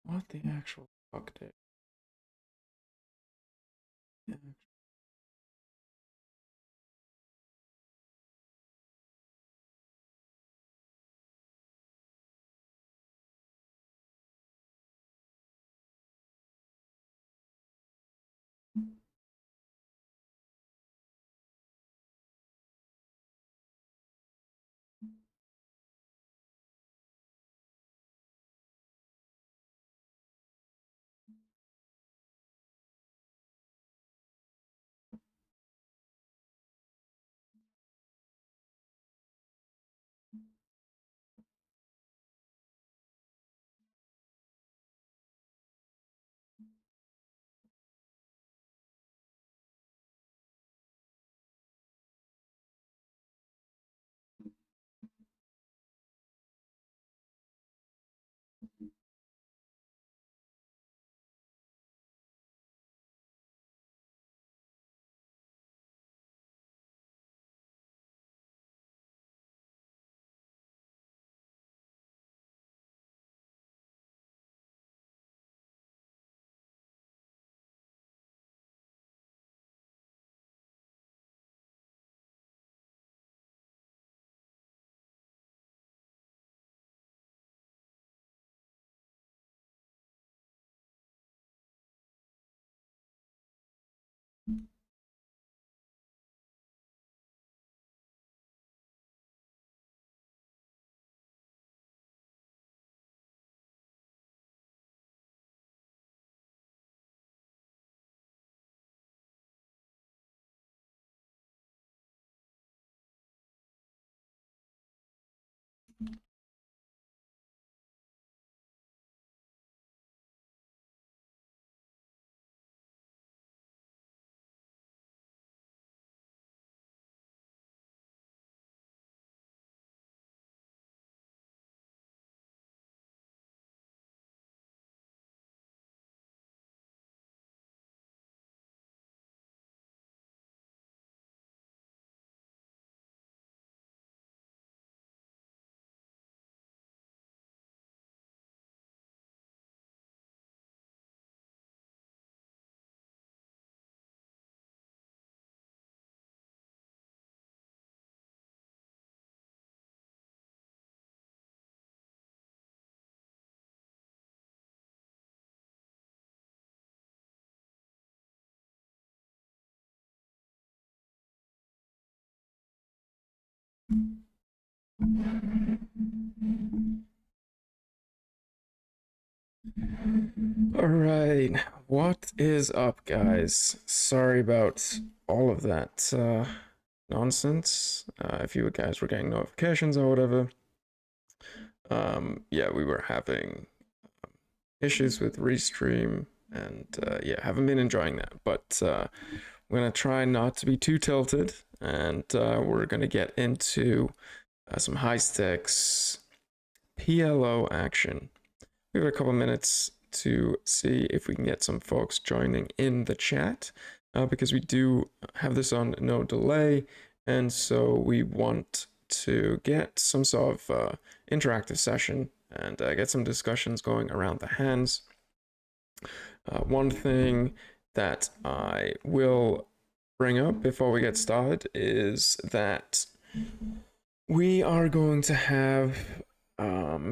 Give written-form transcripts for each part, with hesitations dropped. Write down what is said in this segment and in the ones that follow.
What the actual fuck, dude? Yeah. Alright, what is up, guys? Sorry about all of that nonsense. If you guys were getting notifications or whatever. Yeah, we were having issues with Restream, and yeah, haven't been enjoying that. But we're gonna try not to be too tilted, and we're gonna get into some high stakes PLO action. We have a couple minutes to see if we can get some folks joining in the chat, because we do have this on no delay, and so we want to get some sort of interactive session and get some discussions going around the hands. One thing that I will bring up before we get started is that we are going to have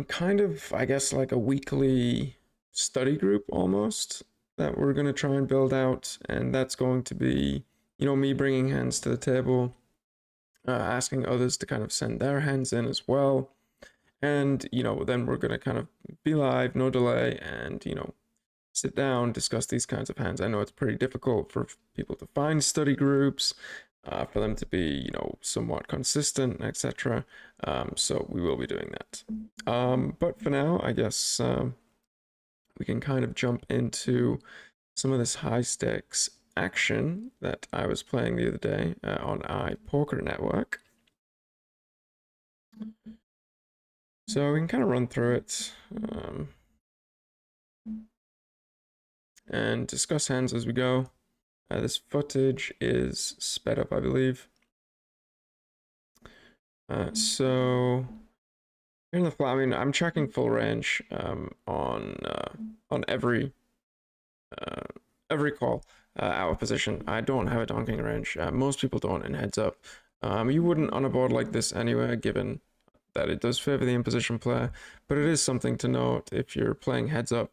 kind of, I guess, like a weekly study group almost that we're going to try and build out. And that's going to be, me bringing hands to the table, asking others to kind of send their hands in as well. And, then we're going to kind of be live, no delay, and, sit down, discuss these kinds of hands. I know it's pretty difficult for people to find study groups, for them to be, somewhat consistent, etc. So we will be doing that. But for now, I guess we can kind of jump into some of this high stakes action that I was playing the other day on iPoker Network. So we can kind of run through it and discuss hands as we go. This footage is sped up, I believe. So In the flat, I mean, I'm checking full range on uh, every call out of position. I don't have a donking range. Most people don't in heads up. You wouldn't on a board like this anyway, given that it does favor the in position player, but it is something to note if you're playing heads up,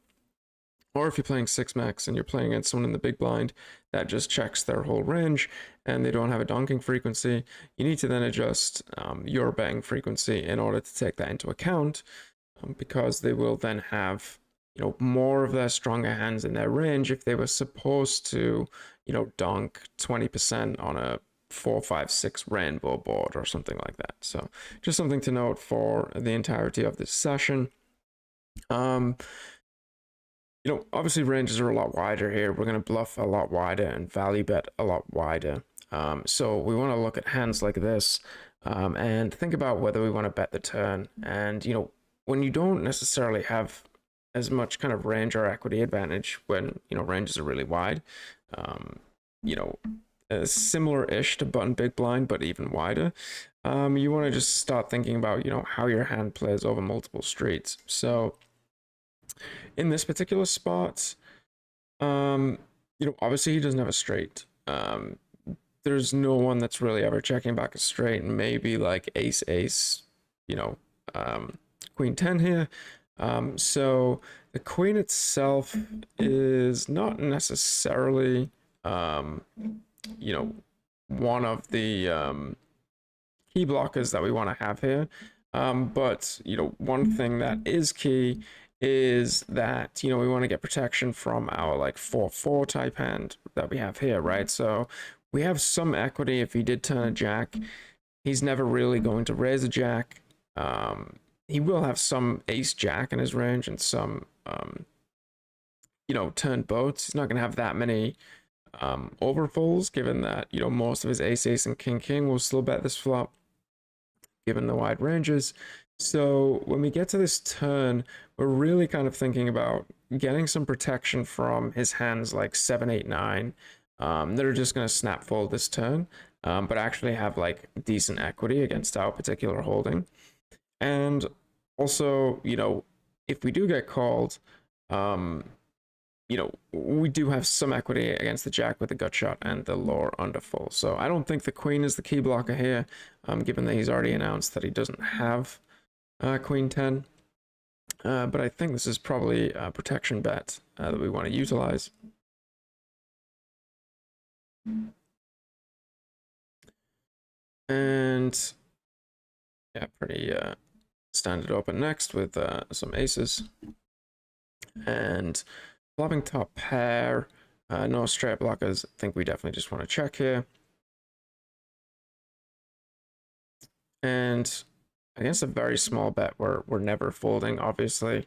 or if you're playing 6-max and you're playing against someone in the big blind that just checks their whole range and they don't have a donking frequency, you need to then adjust your betting frequency in order to take that into account, because they will then have, you know, more of their stronger hands in their range if they were supposed to, you know, donk 20% on a 4, 5, 6 rainbow board or something like that. So just something to note for the entirety of this session. You know, obviously ranges are a lot wider here. We're going to bluff a lot wider and value bet a lot wider. So we want to look at hands like this and think about whether we want to bet the turn. And, you know, when you don't necessarily have as much kind of range or equity advantage when, you know, ranges are really wide, you know, similar-ish to button big blind, but even wider, you want to just start thinking about, you know, how your hand plays over multiple streets. So in this particular spot, you know, obviously he doesn't have a straight. There's no one that's really ever checking back a straight, and maybe like ace ace, you know, queen 10 here. So the queen itself is not necessarily, you know, one of the key blockers that we want to have here. But, you know, one thing that is key is that, you know, we want to get protection from our like 4-4 type hand that we have here, right? So we have some equity. If he did turn a jack, he's never really going to raise a jack. He will have some ace jack in his range and some, you know, turn boats. He's not going to have that many overfolds, given that, you know, most of his ace ace and king king will still bet this flop, given the wide ranges. So when we get to this turn, we're really kind of thinking about getting some protection from his hands like 7, 8, 9 that are just going to snap fold this turn, but actually have like decent equity against our particular holding. And also, you know, if we do get called, you know, we do have some equity against the jack with the gut shot and the lower underfull. So I don't think the queen is the key blocker here, given that he's already announced that he doesn't have queen 10. But I think this is probably a protection bet that we want to utilize. And yeah, pretty standard open next with some aces. And flopping top pair, no straight blockers. I think we definitely just want to check here. And against a very small bet, we're never folding, obviously.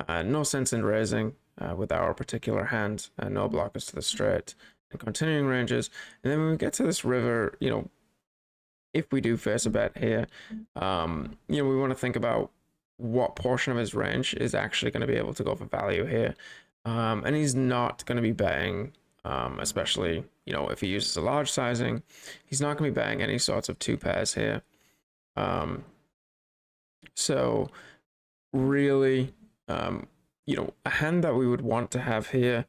No sense in raising with our particular hand, no blockers to the straight, and continuing ranges. And then when we get to this river, you know, if we do face a bet here, you know, we want to think about what portion of his range is actually going to be able to go for value here. And he's not going to be betting, especially, you know, if he uses a large sizing, he's not going to be betting any sorts of 2 pairs here. So really, you know, a hand that we would want to have here,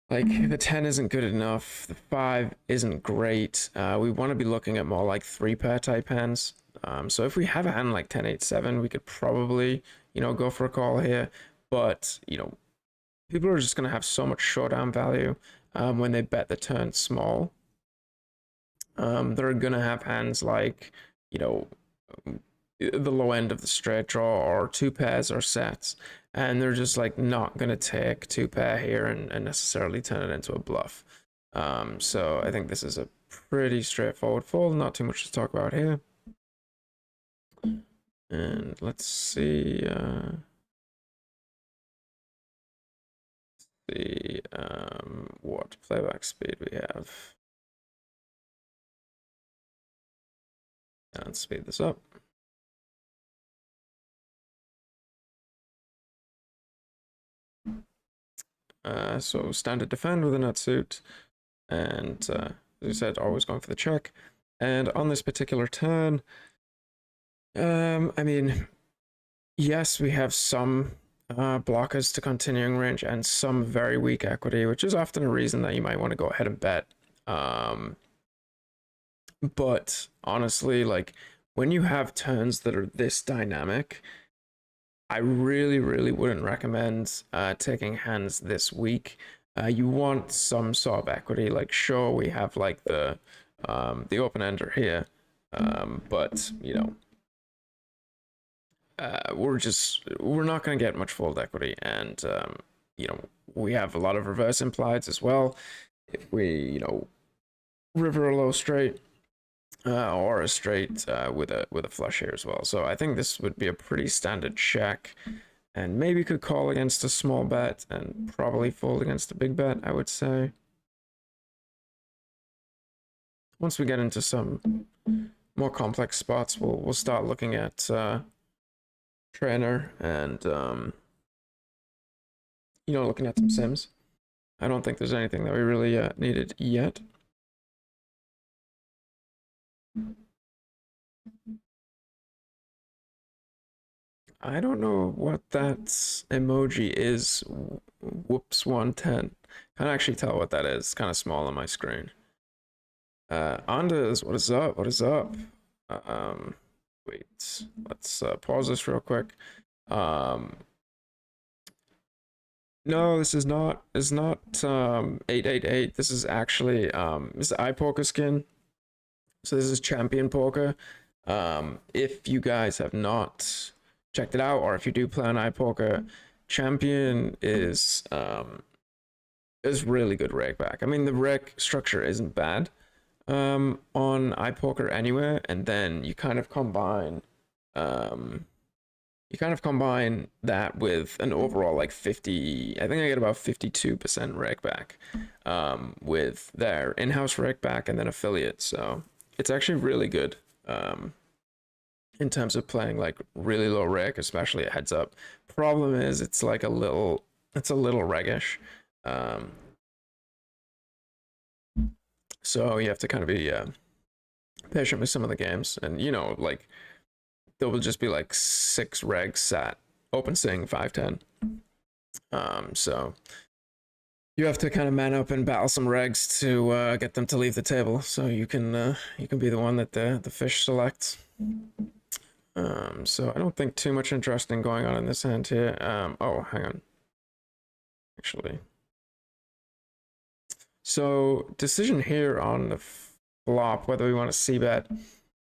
like the 10 isn't good enough, the 5 isn't great. We want to be looking at more like 3-pair type hands. So if we have a hand like 10, 8, 7, we could probably, you know, go for a call here. But, you know, people are just going to have so much showdown value when they bet the turn small. They're going to have hands like, you know, the low end of the straight draw or 2 pairs or sets, and they're just like not going to take 2-pair here and necessarily turn it into a bluff. So I think this is a pretty straightforward fold, not too much to talk about here. And let's see, what playback speed we have. And let's speed this up. So standard defend with a nut suit, and as I said, always going for the check. And on this particular turn, I mean, yes, we have some blockers to continuing range and some very weak equity, which is often a reason that you might want to go ahead and bet. Um, but honestly, like when you have turns that are this dynamic, I really, really wouldn't recommend taking hands this week. You want some sort of equity. Like, sure, we have like the open ender here, but you know, we're not going to get much fold equity, and you know, we have a lot of reverse implieds as well. If we, you know, river a low straight or a straight with a flush here as well. So I think this would be a pretty standard check, and maybe could call against a small bet and probably fold against a big bet, I would say. Once we get into some more complex spots, we'll start looking at trainer and you know, looking at some sims. I don't think there's anything that we really needed yet. I don't know what that emoji is. Whoops, 110. Can't actually tell what that is. It's kind of small on my screen. Anders, what is up? What is up? Wait, let's pause this real quick. No, this is not 888. This is actually this is iPoker skin. So this is Champion Poker. If you guys have not checked it out, or if you do play on iPoker, Champion is really good rake back. I mean, the rake structure isn't bad on iPoker anywhere, and then you kind of combine that with an overall like 50, I think I get about 52% rake back with their in-house rake back and then affiliate. So it's actually really good in terms of playing like really low rake, especially a heads up. Problem is it's like a little reggish. So you have to kind of be patient with some of the games, and you know, like there will just be like 6 regs sat open sing 510. So you have to kind of man up and battle some regs to get them to leave the table, so you can be the one that the fish selects. So I don't think too much interesting going on in this hand here. Oh, hang on. Actually, so decision here on the flop whether we want to c-bet.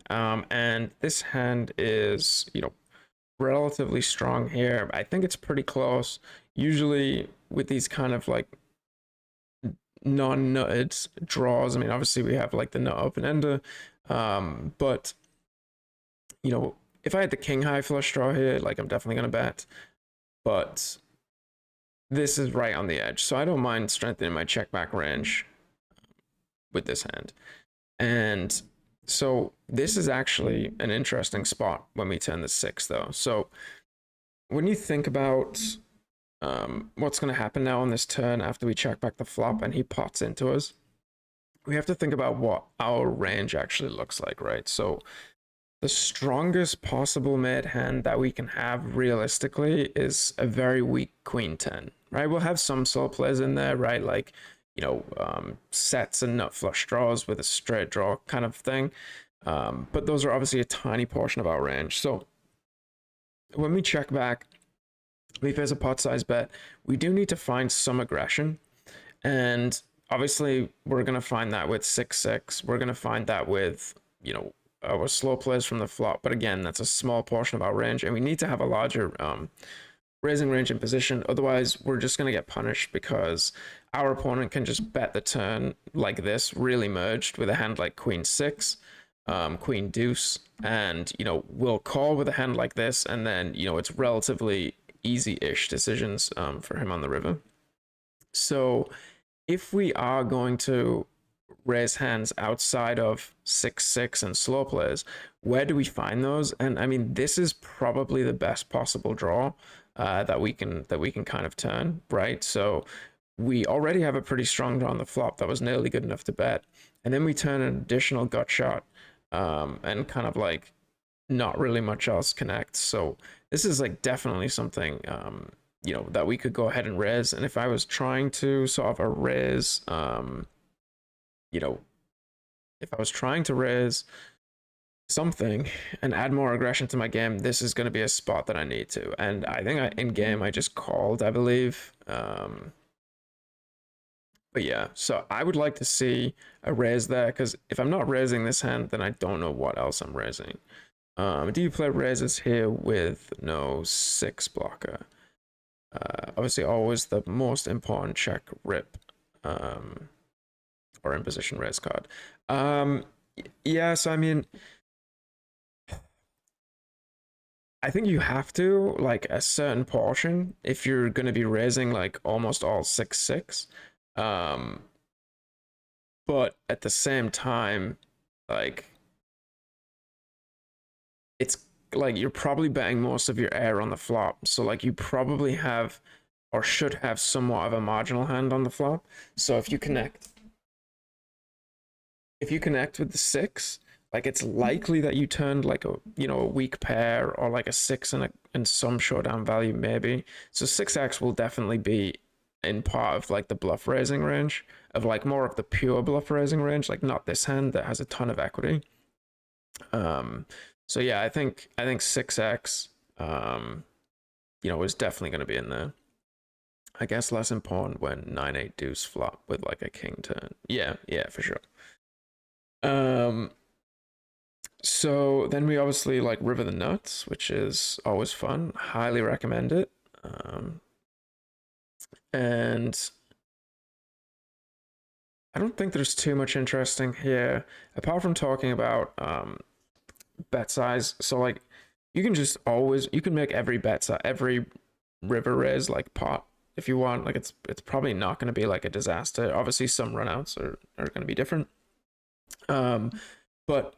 And this hand is, you know, relatively strong here. I think it's pretty close. Usually with these kind of like non-nutted draws, I mean, obviously we have like the nut open ender, but you know, if I had the king high flush draw here, like I'm definitely gonna bet, but this is right on the edge, so I don't mind strengthening my check back range with this hand. And so this is actually an interesting spot when we turn the 6 though. So when you think about what's going to happen now on this turn after we check back the flop and he pots into us, we have to think about what our range actually looks like, right? So the strongest possible mid hand that we can have realistically is a very weak queen 10, right? We'll have some solo plays in there, right? Like, you know, sets and nut flush draws with a straight draw kind of thing. But those are obviously a tiny portion of our range. So when we check back, we face a pot size bet, we do need to find some aggression. And obviously we're going to find that with 6-6. We're going to find that with, you know, our slow plays from the flop. But again, that's a small portion of our range, and we need to have a larger raising range in position. Otherwise, we're just going to get punished because our opponent can just bet the turn like this, really merged with a hand like queen 6, queen deuce, and you know, we'll call with a hand like this, and then you know, it's relatively easy-ish decisions for him on the river. So if we are going to raise hands outside of 6-6 and slow plays, where do we find those? And I mean, this is probably the best possible draw that we can kind of turn, right? So we already have a pretty strong draw on the flop that was nearly good enough to bet, and then we turn an additional gut shot and kind of like not really much else connects. So this is like definitely something you know, that we could go ahead and raise. And if I was trying to sort of a raise, you know, if I was trying to raise something and add more aggression to my game, this is going to be a spot that I need to. And I think in game I just called, I believe. But yeah, so I would like to see a raise there, because if I'm not raising this hand, then I don't know what else I'm raising. Do you play raises here with no 6 blocker? Obviously, always the most important check rip, or in position raise card. Yeah, so I mean, I think you have to like a certain portion if you're gonna be raising like almost all 6/6. Um, but at the same time, like it's like you're probably betting most of your air on the flop. So like you probably have or should have somewhat of a marginal hand on the flop. So if you connect with the 6, like it's likely that you turned like a, you know, a weak pair or like a 6 and some showdown value maybe. So 6x will definitely be in part of like the bluff raising range, of like more of the pure bluff raising range, like not this hand that has a ton of equity. So yeah, I think 6x you know, is definitely going to be in there. I guess less important when 9/8 deuce flop with like a king turn. Yeah, for sure. So then we obviously like river the nuts, which is always fun. Highly recommend it. And I don't think there's too much interesting here apart from talking about bet size. So like you can just always, you can make every bet size, every river raise like pot if you want. Like it's probably not going to be like a disaster. Obviously some runouts are going to be different. But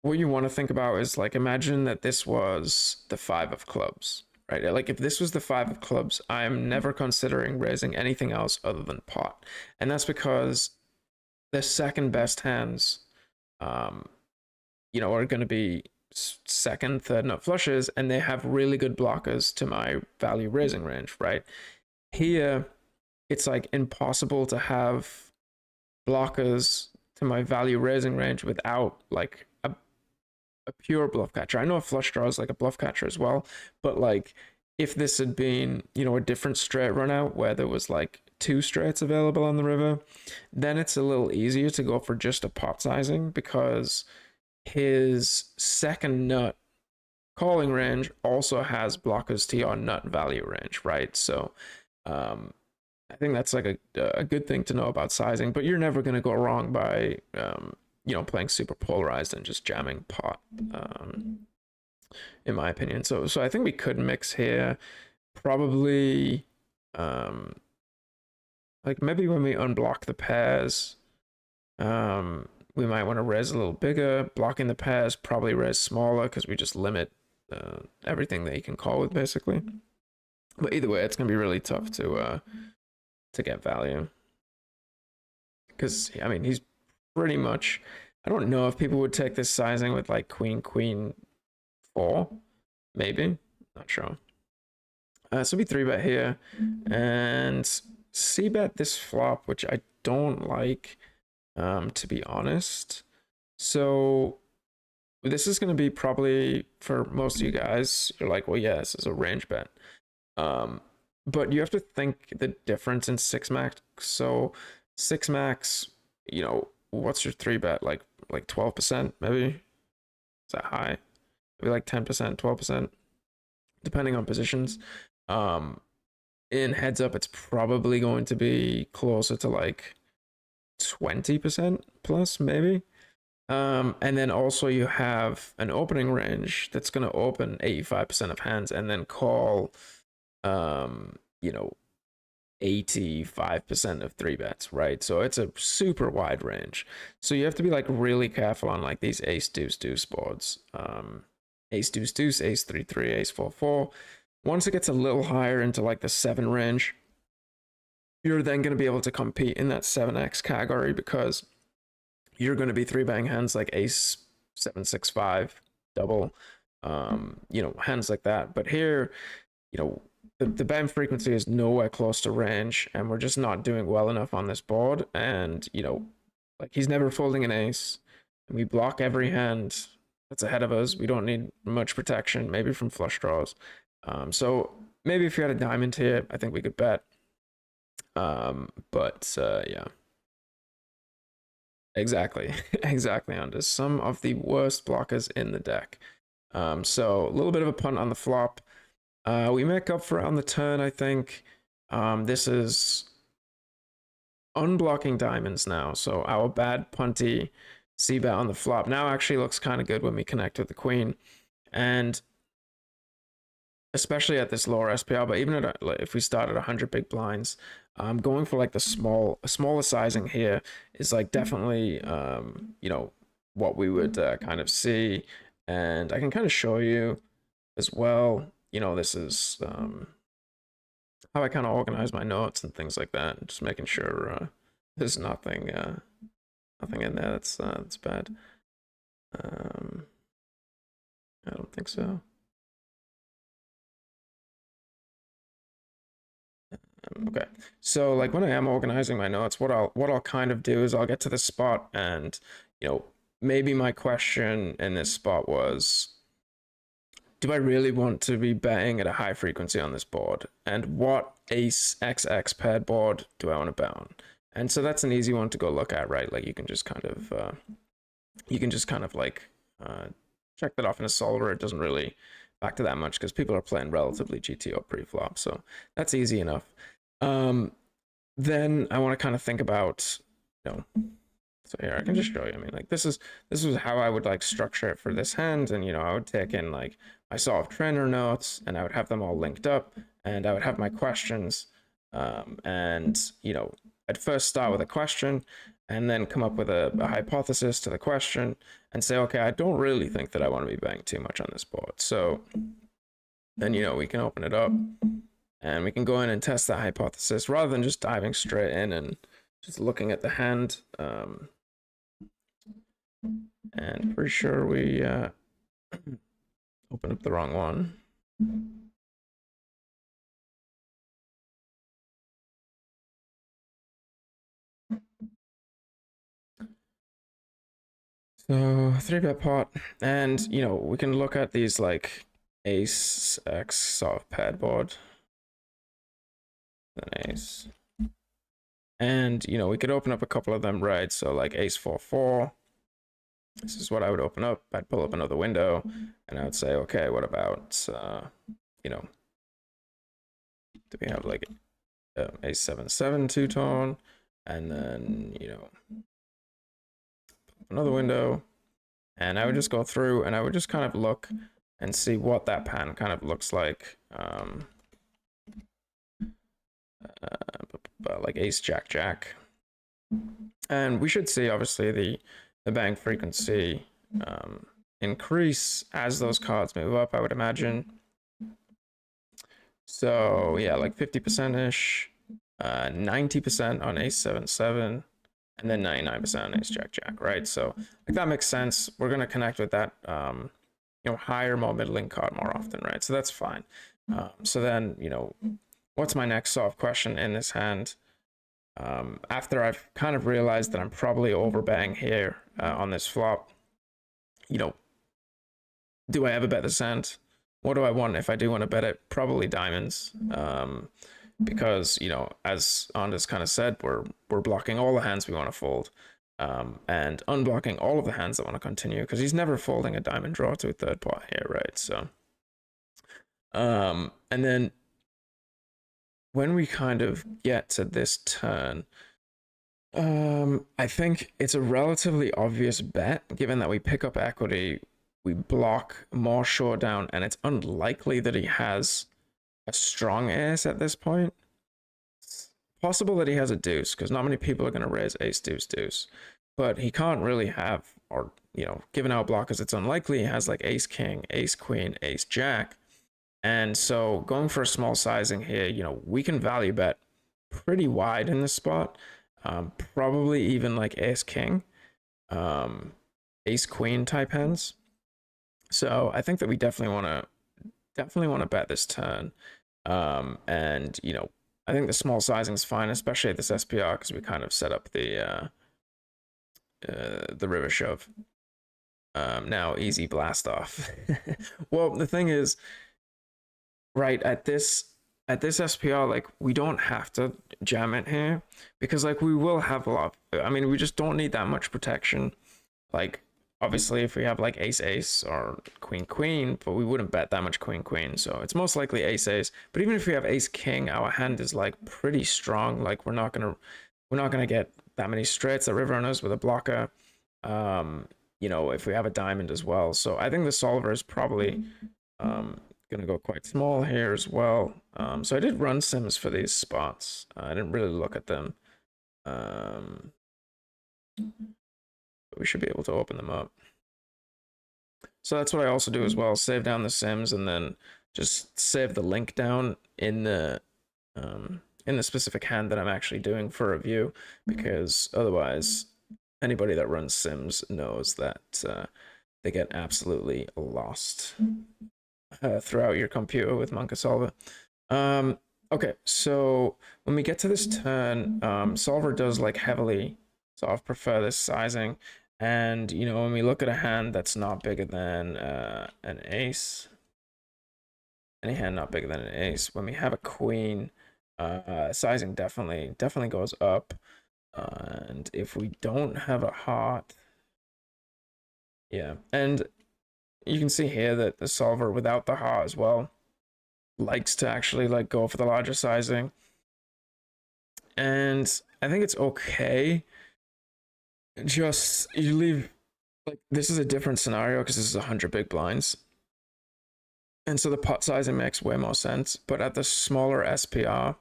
what you want to think about is like, imagine that this was the 5 of clubs, right? Like if this was the 5 of clubs, I'm never considering raising anything else other than pot. And that's because the second best hands, you know, are going to be second, third nut flushes, and they have really good blockers to my value raising range, right? Here, it's like impossible to have blockers to my value raising range without like a pure bluff catcher. I know a flush draw is like a bluff catcher as well, but like if this had been, you know, a different straight run out where there was like 2 straights available on the river, then it's a little easier to go for just a pot sizing, because his second nut calling range also has blockers to your nut value range, right? So I think that's like a good thing to know about sizing, but you're never going to go wrong by you know, playing super polarized and just jamming pot, in my opinion. So I think we could mix here, probably, like maybe when we unblock the pairs, we might want to raise a little bigger. Blocking the pairs, probably raise smaller because we just limit everything that you can call with, basically. But either way, it's gonna be really tough to get value, because I mean he's pretty much, I don't know if people would take this sizing with like queen 4, maybe, not sure. So we 3-bet here and c-bet this flop, which I don't like, to be honest. So this is going to be probably, for most of you guys, you're like, well, yeah, this is a range bet. But you have to think the difference in 6 max. So 6 max, you know, what's your 3-bet? Like 12%, maybe? Is that high? Maybe like 10%, 12%, depending on positions. In heads up, it's probably going to be closer to like 20% plus, maybe. And then also you have an opening range that's going to open 85% of hands and then call, you know, 85% of 3-bets, right? So it's a super wide range. So you have to be like really careful on like these ace deuce deuce boards. Ace deuce deuce, ace 3-3, ace 4-4. Once it gets a little higher into like the 7 range, you're then going to be able to compete in that 7x category, because you're going to be 3-betting hands like ace 7-6-5 double, you know, hands like that. But here, you know, the bang frequency is nowhere close to range, and we're just not doing well enough on this board. And, you know, like he's never folding an ace, and we block every hand that's ahead of us. We don't need much protection, maybe from flush draws. So maybe if you had a diamond here, I think we could bet. But yeah. Exactly. Exactly, Anders. Some of the worst blockers in the deck. So a little bit of a punt on the flop. We make up for it on the turn, I think. This is unblocking diamonds now. So our bad punty c-bet on the flop now actually looks kind of good when we connect with the queen. And especially at this lower SPR, but even at if we start at 100 big blinds, going for like the smaller sizing here is like definitely, you know, what we would kind of see. And I can kind of show you as well, you know, this is how I kind of organize my notes and things like that. Just making sure there's nothing in there that's bad. I don't think so. Okay, so like when I am organizing my notes, what I'll kind of do is I'll get to the spot, and you know, maybe my question in this spot was, do I really want to be betting at a high frequency on this board? And what ace XX paired board do I want to bet on? And so that's an easy one to go look at, right? Like you can just kind of like check that off in a solver. It doesn't really factor that much because people are playing relatively GTO pre-flop, so that's easy enough. Then I want to kind of think about, you know, so here I can just show you. I mean, like this is how I would like structure it for this hand, and you know, I would take in like my solve trainer notes, and I would have them all linked up, and I would have my questions, and you know, I'd first start with a question, and then come up with a hypothesis to the question, and say, okay, I don't really think that I want to be betting too much on this board. So then, you know, we can open it up, and we can go in and test that hypothesis rather than just diving straight in and just looking at the hand. And pretty sure we opened up the wrong one. So 3-bet pot, and you know, we can look at these like ace x soft pad board, then ace, and you know, we could open up a couple of them, right? So like ace 4-4. This is what I would open up. I'd pull up another window, and I would say, okay, what about you know, do we have like ace 7-7 two-tone, and then you know, another window, and I would just go through and I would just kind of look and see what that pattern kind of looks like. Like ace jack jack, and we should see obviously the bang frequency increase as those cards move up, I would imagine. So yeah, like 50% ish, 90% on ace 7-7, and then 99% on ace jack jack, right? So like that makes sense. We're gonna connect with that you know, higher, more middling card more often, right? So that's fine. So then, you know, what's my next solve question in this hand? After I've kind of realized that I'm probably overbetting here on this flop, you know, do I ever bet this hand? What do I want if I do want to bet it? Probably diamonds. Because, you know, as Anders kind of said, we're blocking all the hands we want to fold, and unblocking all of the hands that want to continue, because he's never folding a diamond draw to a third pot here, right? So, and then when we kind of get to this turn, I think it's a relatively obvious bet, given that we pick up equity, we block more showdown, and it's unlikely that he has a strong ace at this point. It's possible that he has a deuce, because not many people are going to raise ace deuce deuce, but he can't really have, or you know, given our blockers, it's unlikely he has like ace king, ace queen, ace jack. And so going for a small sizing here, you know, we can value bet pretty wide in this spot. Probably even like ace king, ace queen type hands. So I think that we definitely want to bet this turn. And I think the small sizing is fine, especially at this SPR because we kind of set up the river shove. Now easy blast off. Well, the thing is, right at this SPR, like we don't have to jam it here because like we will have a lot. I mean, we just don't need that much protection. Like obviously, if we have like ace ace or queen queen, but we wouldn't bet that much queen queen, so it's most likely ace ace. But even if we have ace king, our hand is like pretty strong. Like we're not gonna get that many straights at river runners with a blocker. If we have a diamond as well. So I think the solver is probably gonna go quite small here as well. So I did run sims for these spots. I didn't really look at them. But we should be able to open them up. So that's what I also do as well. Save down the sims and then just save the link down in the specific hand that I'm actually doing for review, because otherwise anybody that runs sims knows that they get absolutely lost throughout your computer with Monka Solver. Okay, so when we get to this turn, Solver does like heavily sort of prefer this sizing. And, when we look at a hand that's not bigger than an ace, any hand not bigger than an ace, when we have a queen, sizing definitely goes up. And if we don't have a heart, yeah. And you can see here that the solver without the heart as well likes to actually like go for the larger sizing. And I think it's okay. Just you leave, like this is a different scenario because this is 100 big blinds. And so the pot sizing makes way more sense. But at the smaller SPR,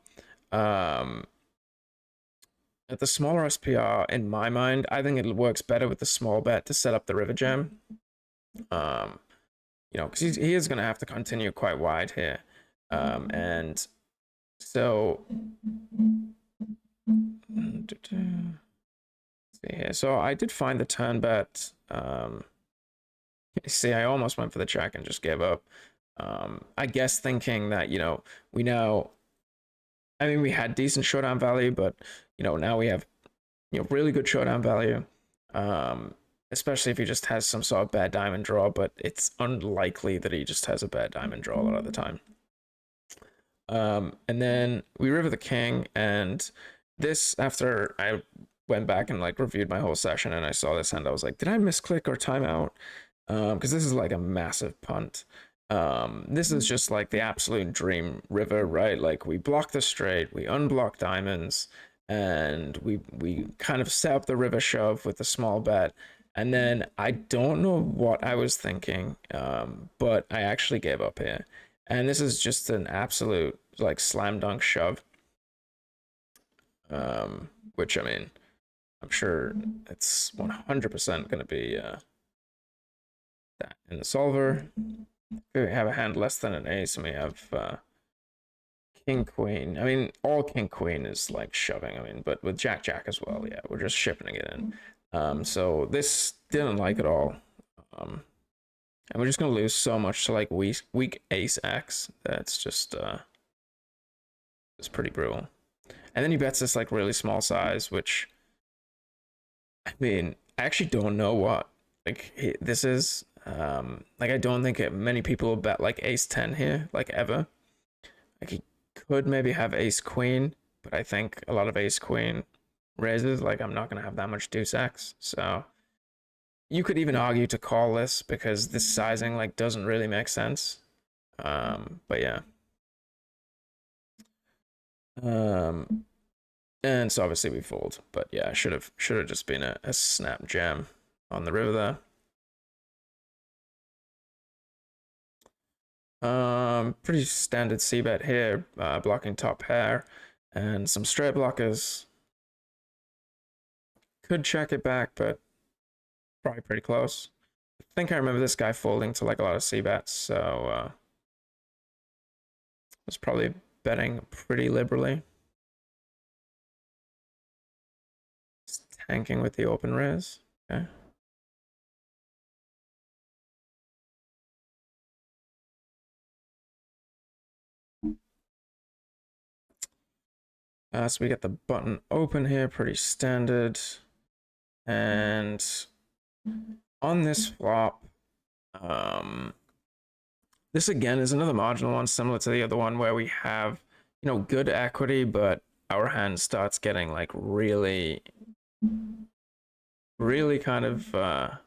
in my mind, I think it works better with the small bet to set up the river jam. Because he is going to have to continue quite wide here. And so, see here. So I did find the turn bet. See, I almost went for the check and just gave up. I guess thinking that, we had decent showdown value, but, now we have, really good showdown value. Especially if he just has some sort of bad diamond draw, but it's unlikely that he just has a bad diamond draw a lot of the time. And then we river the king, and this, after I went back and like reviewed my whole session and I saw this hand, I was like, did I misclick or timeout? Because this is like a massive punt. This is just like the absolute dream river, right? Like we block the straight, we unblock diamonds, and we kind of set up the river shove with the small bet. And then I don't know what I was thinking, but I actually gave up here. And this is just an absolute like slam dunk shove. Which I mean, I'm sure it's 100% going to be that in the solver. If we have a hand less than an ace and we have king queen. I mean, all king queen is like shoving. I mean, but with jack jack as well, yeah, we're just shipping it in. So this didn't like at all. And we're just gonna lose so much to like weak ace X. That's just it's pretty brutal. And then he bets this like really small size, which I mean, I actually don't know what like this is. Like I don't think many people will bet like ace 10 here, like ever. Like he could maybe have ace queen, but I think a lot of ace queen raises. Like I'm not gonna have that much deuce X, so you could even argue to call this because this sizing like doesn't really make sense. But yeah. And so obviously we fold, but yeah, should have just been a snap jam on the river there. Pretty standard c-bet here, blocking top pair and some straight blockers. Could check it back, but probably pretty close. I think I remember this guy folding to like a lot of c-bets, so was probably betting pretty liberally. Just tanking with the open raise. Okay. So we get the button open here, pretty standard. And on this flop, this again is another marginal one, similar to the other one, where we have, good equity, but our hand starts getting like really, really kind of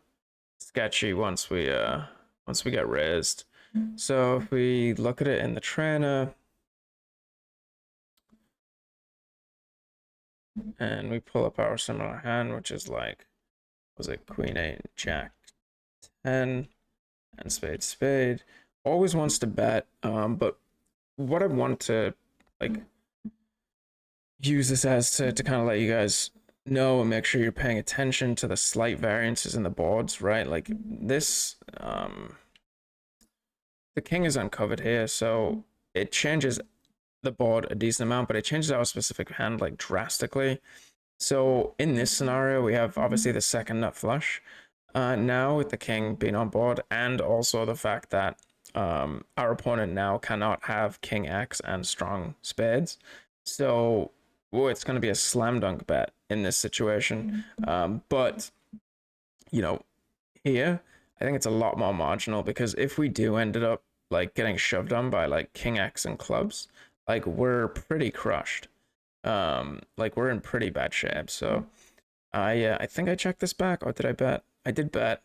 sketchy once we get raised. So if we look at it in the trainer, and we pull up our similar hand, which is like, was it Queen 8, Jack 10, and Spade Spade. Always wants to bet, but what I want to like use this as to kind of let you guys know and make sure you're paying attention to the slight variances in the boards, right? Like this, the king is uncovered here, so it changes the board a decent amount, but it changes our specific hand like drastically. So in this scenario, we have obviously the second nut flush. Now with the king being on board, and also the fact that our opponent now cannot have king X and strong spades. So it's going to be a slam dunk bet in this situation. But, here, I think it's a lot more marginal, because if we do ended up like getting shoved on by like king X and clubs, like we're pretty crushed. Like we're in pretty bad shape. So I think I checked this back, or did I bet? I did bet.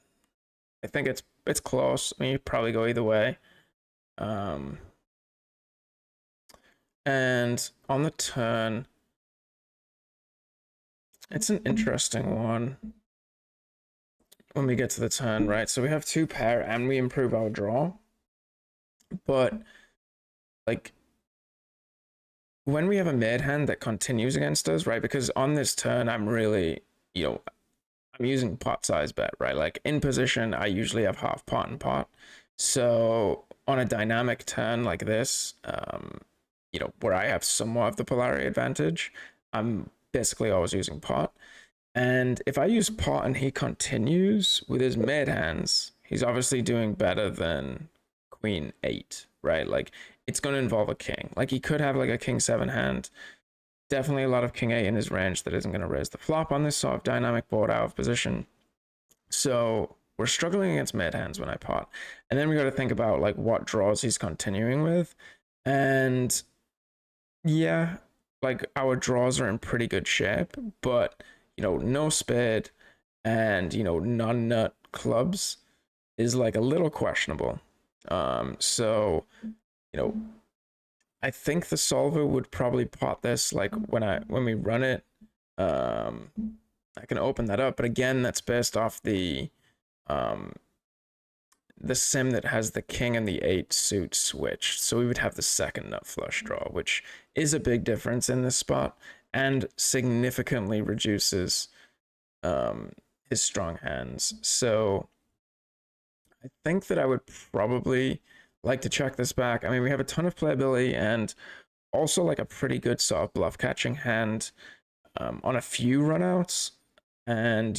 I think it's close. I mean, you probably go either way. And on the turn, it's an interesting one when we get to the turn, right? So we have two pair and we improve our draw. But like when we have a mid hand that continues against us, right? Because on this turn, I'm really, I'm using pot size bet, right? Like in position, I usually have half pot and pot. So on a dynamic turn like this, where I have somewhat of the polarity advantage, I'm basically always using pot. And if I use pot and he continues with his mid hands, he's obviously doing better than Queen 8, right? Like it's going to involve a king. Like he could have like a King 7 hand. Definitely a lot of King 8 in his range that isn't going to raise the flop on this sort of dynamic board out of position. So we're struggling against mid hands when I pot. And then we got to think about like what draws he's continuing with. And yeah, like our draws are in pretty good shape, but no spade and non-nut clubs is like a little questionable. So I think the solver would probably pot this like when we run it. I can open that up, but again, that's based off the sim that has the king and the 8 suit switch. So we would have the second nut flush draw, which is a big difference in this spot and significantly reduces his strong hands. So I think that I would probably like to check this back. I mean, we have a ton of playability and also like a pretty good sort of bluff catching hand on a few runouts. And,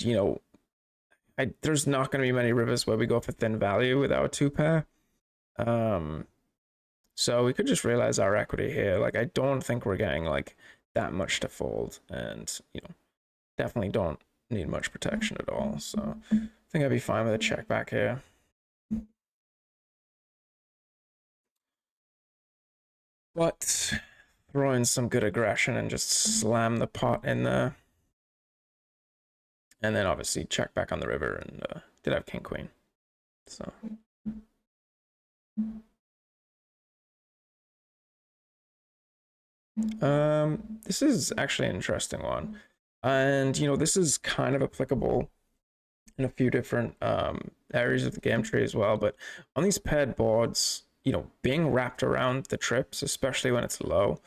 there's not going to be many rivers where we go for thin value with our two pair. So we could just realize our equity here. Like, I don't think we're getting like that much to fold, and definitely don't need much protection at all. So I think I'd be fine with a check back here. But throw in some good aggression and just slam the pot in there. And then obviously check back on the river, and did have king queen. So this is actually an interesting one. And this is kind of applicable in a few different areas of the game tree as well. But on these paired boards, being wrapped around the trips, especially when it's low,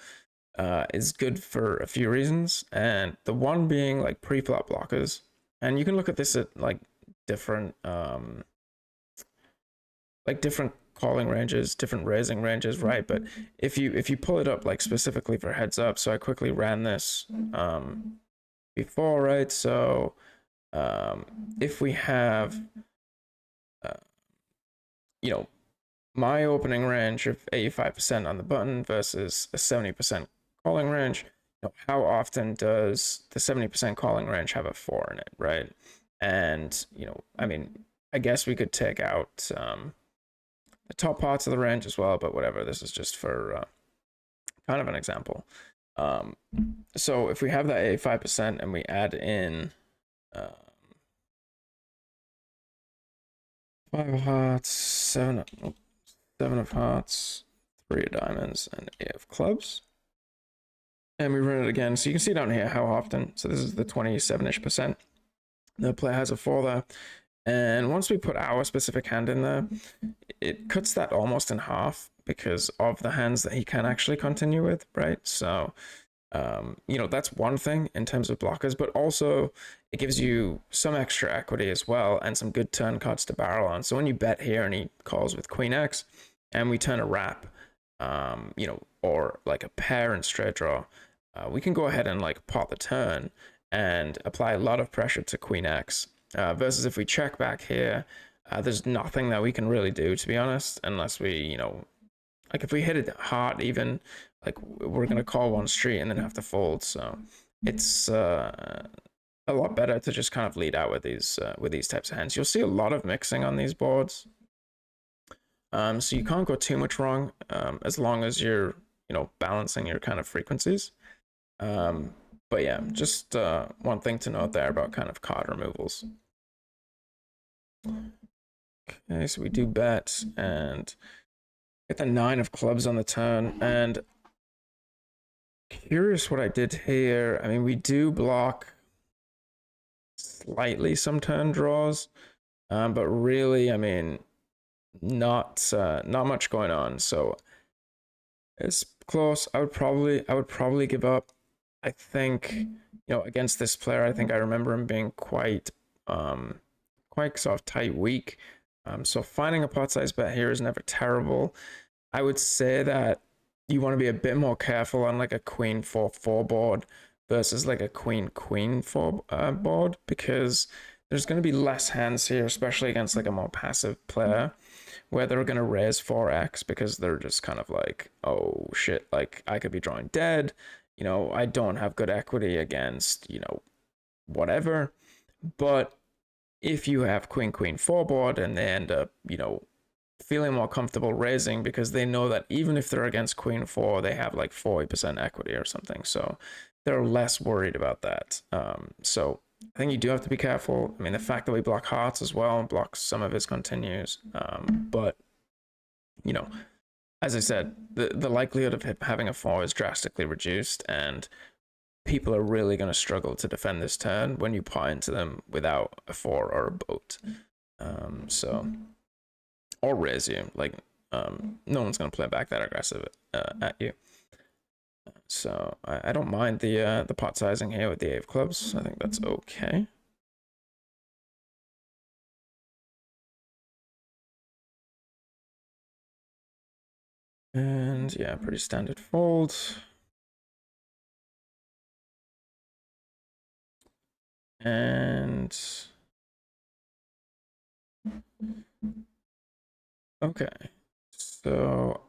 is good for a few reasons. And the one being like pre-flop blockers. And you can look at this at like different calling ranges, different raising ranges, right? But if you pull it up like specifically for heads up, so I quickly ran this before, right? So if we have my opening range of 85% on the button versus a 70% calling range, how often does the 70% calling range have a 4 in it, right? And, I mean, I guess we could take out the top parts of the range as well, but whatever. This is just for kind of an example. Um, so if we have that 85% and we add in 5 of hearts, 7 of hearts, 3 of diamonds, and 8 of clubs. And we run it again. So you can see down here how often. So this is the 27-ish percent. The player has a 4 there. And once we put our specific hand in there, it cuts that almost in half because of the hands that he can actually continue with, right? So, that's one thing in terms of blockers, but also it gives you some extra equity as well and some good turn cards to barrel on. So when you bet here and he calls with Queen X and we turn a wrap, or like a pair and straight draw, we can go ahead and like pot the turn and apply a lot of pressure to Queen X. Versus if we check back here, there's nothing that we can really do, to be honest, unless we, like if we hit it hard, even like we're gonna call one street and then have to fold. So it's a lot better to just kind of lead out with these types of hands. You'll see a lot of mixing on these boards. So you can't go too much wrong as long as you're, balancing your kind of frequencies. But yeah, just one thing to note there about kind of card removals. Okay, so we do bet and get the 9 of clubs on the turn. And curious what I did here. I mean, we do block slightly some turn draws, but really, I mean, not much going on. So it's close. I would probably give up. I think, against this player, I think I remember him being quite sort of tight weak. So finding a pot size bet here is never terrible. I would say that you want to be a bit more careful on like a queen 4-4 board versus like a queen 4 board, because there's going to be less hands here, especially against like a more passive player, where they're going to raise 4x because they're just kind of like, oh shit, like I could be drawing dead. I don't have good equity against, whatever. But if you have queen 4 board and they end up, feeling more comfortable raising because they know that even if they're against queen 4, they have like 40% equity or something. So they're less worried about that. So I think you do have to be careful. I mean, the fact that we block hearts as well blocks some of his continues. But, as I said, the likelihood of him having a 4 is drastically reduced, and people are really going to struggle to defend this turn when you pot into them without a 4 or a boat. Or raise you. Like, no one's going to play back that aggressive at you. So I don't mind the pot sizing here with the 8 of clubs. I think that's okay. And yeah, pretty standard fold. And okay, so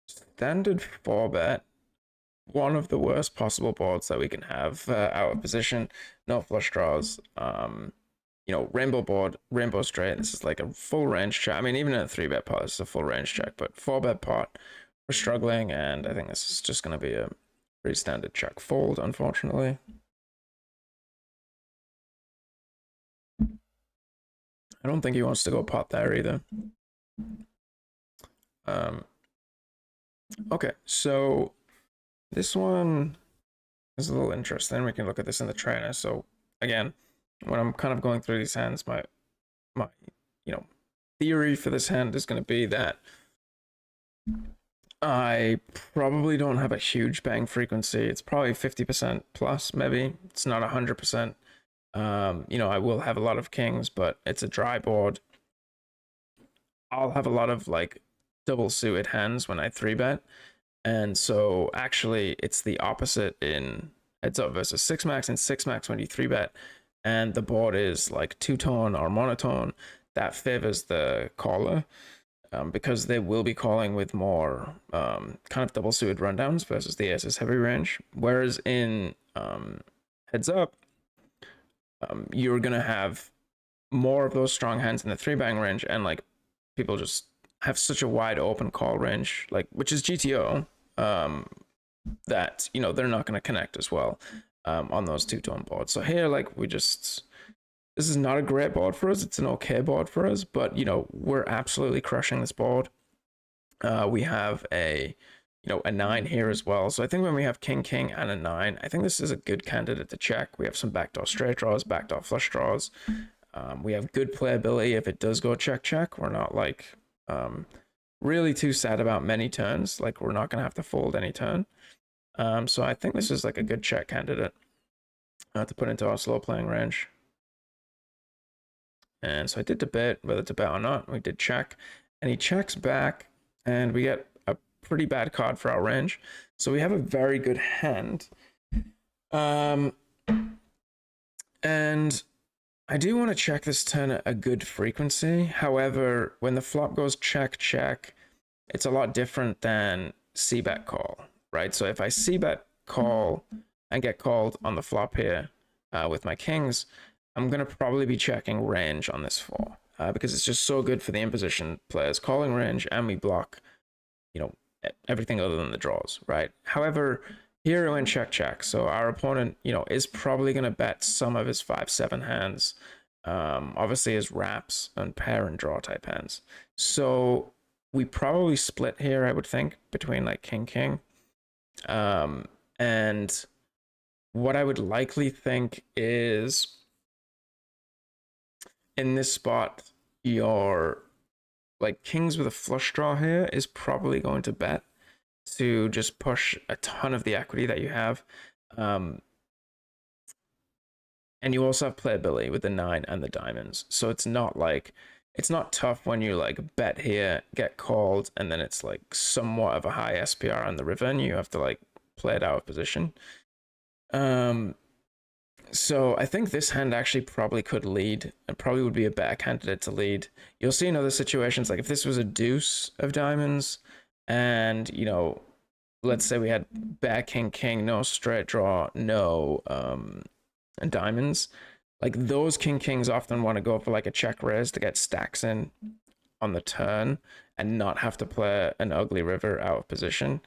standard 4-bet, one of the worst possible boards that we can have out of position, no flush draws. Rainbow board, rainbow straight. This is like a full range check. I mean, even in a 3-bet pot, this is a full range check, but 4-bet pot, we're struggling, and I think this is just going to be a pretty standard check fold, unfortunately. I don't think he wants to go pot there either. Okay, so this one is a little interesting. We can look at this in the trainer. So again, when I'm kind of going through these hands, my theory for this hand is going to be that I probably don't have a huge bang frequency. It's probably 50% plus, maybe. It's not 100%. I will have a lot of kings, but it's a dry board. I'll have a lot of like double suited hands when I 3-bet. And so actually it's the opposite in heads up versus 6-max and 6-max when you 3-bet. And the board is like two-tone or monotone. That favors the caller. because they will be calling with more kind of double suited rundowns versus the aces heavy range. Whereas in heads up, you're gonna have more of those strong hands in the three bang range, and like people just have such a wide open call range, like which is GTO, that they're not gonna connect as well on those two-tone boards. So here, like this is not a great board for us. It's an okay board for us, but we're absolutely crushing this board. We have a 9 here as well. So I think when we have king king and a 9, I think this is a good candidate to check. We have some backdoor straight draws, backdoor flush draws. We have good playability if it does go check check. We're not like really too sad about many turns. Like we're not gonna have to fold any turn. So I think this is like a good check candidate to put into our slow playing range. And so I did debate whether to bet or not. We did check, and he checks back, and we get a pretty bad card for our range. So we have a very good hand. And I do want to check this turn at a good frequency. However, when the flop goes check, check, it's a lot different than c-bet call, right? So if I c-bet call and get called on the flop here with my kings, I'm going to probably be checking range on this 4 because it's just so good for the imposition players calling range, and we block, everything other than the draws, right? However, here we went check, check. So our opponent, is probably going to bet some of his 5-7 hands, obviously his wraps and pair and draw type hands. So we probably split here, I would think, between like king, king. And what I would likely think is, in this spot, your like kings with a flush draw here is probably going to bet to just push a ton of the equity that you have. And you also have playability with the 9 and the diamonds. So it's not tough when you like bet here, get called, and then it's like somewhat of a high SPR on the river, and you have to like play it out of position. So I think this hand actually probably could lead, and probably would be a better candidate to lead. You'll see in other situations, like if this was a deuce of diamonds, and let's say we had back king king, no straight draw, no and diamonds, like those king kings often want to go for like a check raise to get stacks in on the turn and not have to play an ugly river out of position.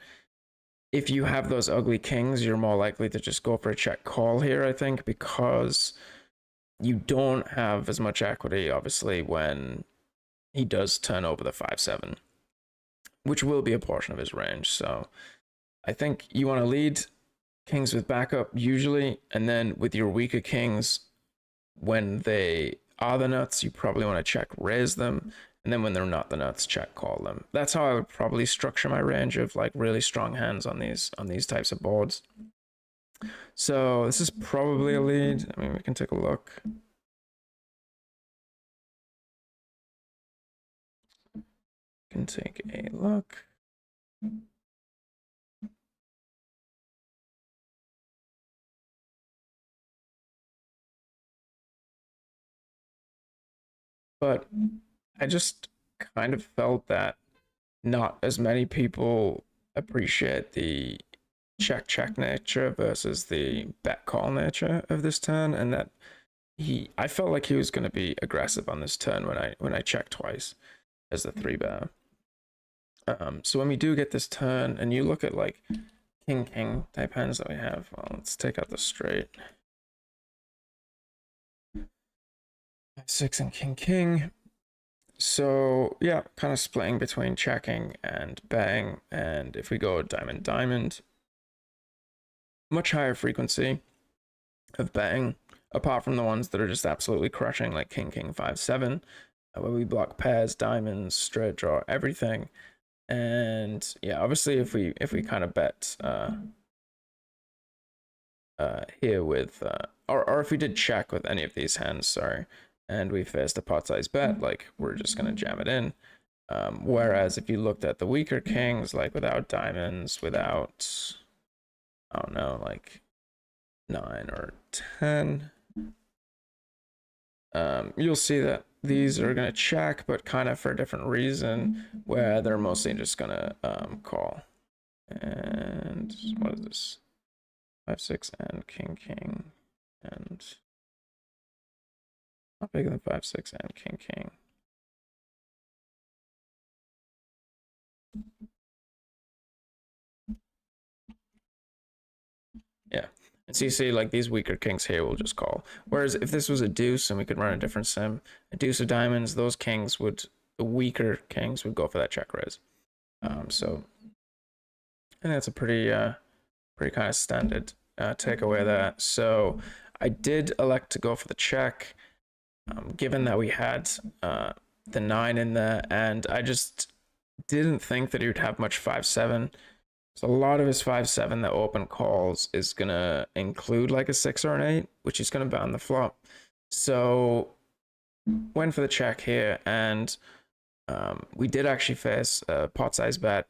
If you have those ugly kings, you're more likely to just go for a check call here, I think, because you don't have as much equity, obviously, when he does turn over the 5-7, which will be a portion of his range. So I think you want to lead kings with backup usually, and then with your weaker kings, when they are the nuts, you probably want to check raise them. And then when they're not the nuts, check call them. That's how I would probably structure my range of like really strong hands on these types of boards. So this is probably a lead. I mean, we can take a look. Can take a look. But I just kind of felt that not as many people appreciate the check check nature versus the bet call nature of this turn, and that I felt like he was going to be aggressive on this turn when I checked twice as the 3-bet. So when we do get this turn, and you look at like king king type hands that we have, well, let's take out the straight. 5-6 and king king. So yeah, kind of splitting between checking and betting. And if we go diamond diamond, much higher frequency of betting, apart from the ones that are just absolutely crushing, like king king 5-7, where we block pairs, diamonds, straight draw, everything. And yeah, obviously if we kind of bet here with or if we did check with any of these hands, sorry, and we faced a pot size bet, like we're just gonna jam it in. Whereas if you looked at the weaker kings, like without diamonds, without, I don't know, like 9 or 10, you'll see that these are going to check, but kind of for a different reason, where they're mostly just going to call. And what is this? 5-6 and king, and not bigger than 5-6 and king. Yeah. And so you see, like, these weaker kings here will just call. Whereas if this was a deuce and we could run a different sim, a deuce of diamonds, those kings would, the weaker kings would go for that check raise. So I think that's a pretty kind of standard takeaway there. So I did elect to go for the check, given that we had the 9 in there, and I just didn't think that he would have much 5-7. So a lot of his 5-7 that open calls is gonna include like a 6 or an 8, which is gonna ban the flop. So went for the check here, and we did actually face a pot size bet,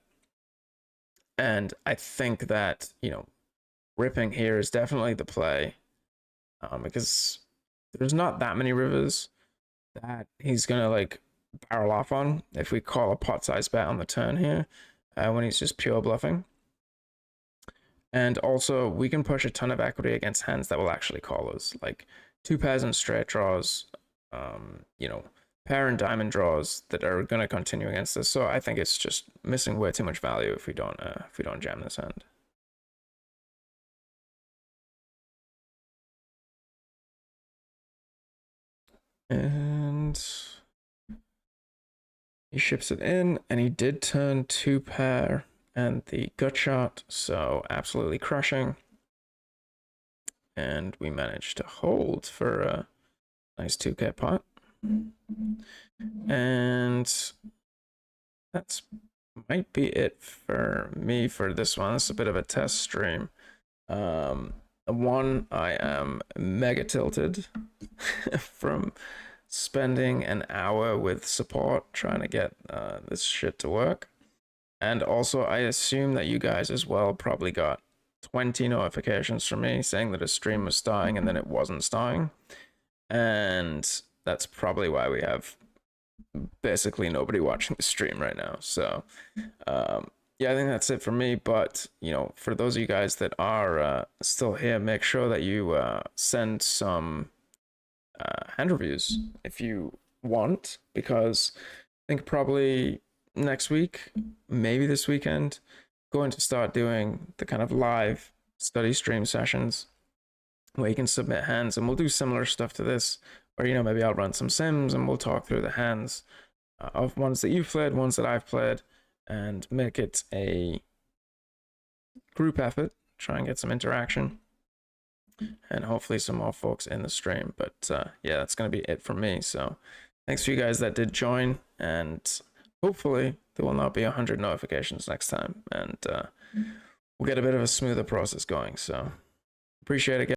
and I think that, you know, ripping here is definitely the play, because there's not that many rivers that he's gonna like barrel off on if we call a pot size bet on the turn here, when he's just pure bluffing. And also, we can push a ton of equity against hands that will actually call us, like 2 pairs and straight draws, you know, pair and diamond draws that are going to continue against us. So I think it's just missing way too much value if we don't jam this hand. And he ships it in, and he did turn 2 pair and the gut shot, so absolutely crushing. And we managed to hold for a nice 2K pot. And that's might be it for me for this one. It's a bit of a test stream. One, I am mega tilted from spending an hour with support trying to get this shit to work. And also, I assume that you guys as well probably got 20 notifications from me saying that a stream was starting and then it wasn't starting. And that's probably why we have basically nobody watching the stream right now. So, yeah, I think that's it for me. But, you know, for those of you guys that are still here, make sure that you send some hand reviews if you want, because I think probably next week, maybe this weekend, going to start doing the kind of live study stream sessions where you can submit hands, and we'll do similar stuff to this, or, you know, maybe I'll run some sims and we'll talk through the hands of ones that you've played, ones that I've played, and make it a group effort, try and get some interaction, and hopefully some more folks in the stream. But yeah, that's going to be it from me. So thanks for you guys that did join, and hopefully there will not be 100 notifications next time, and we'll get a bit of a smoother process going. So appreciate it, guys.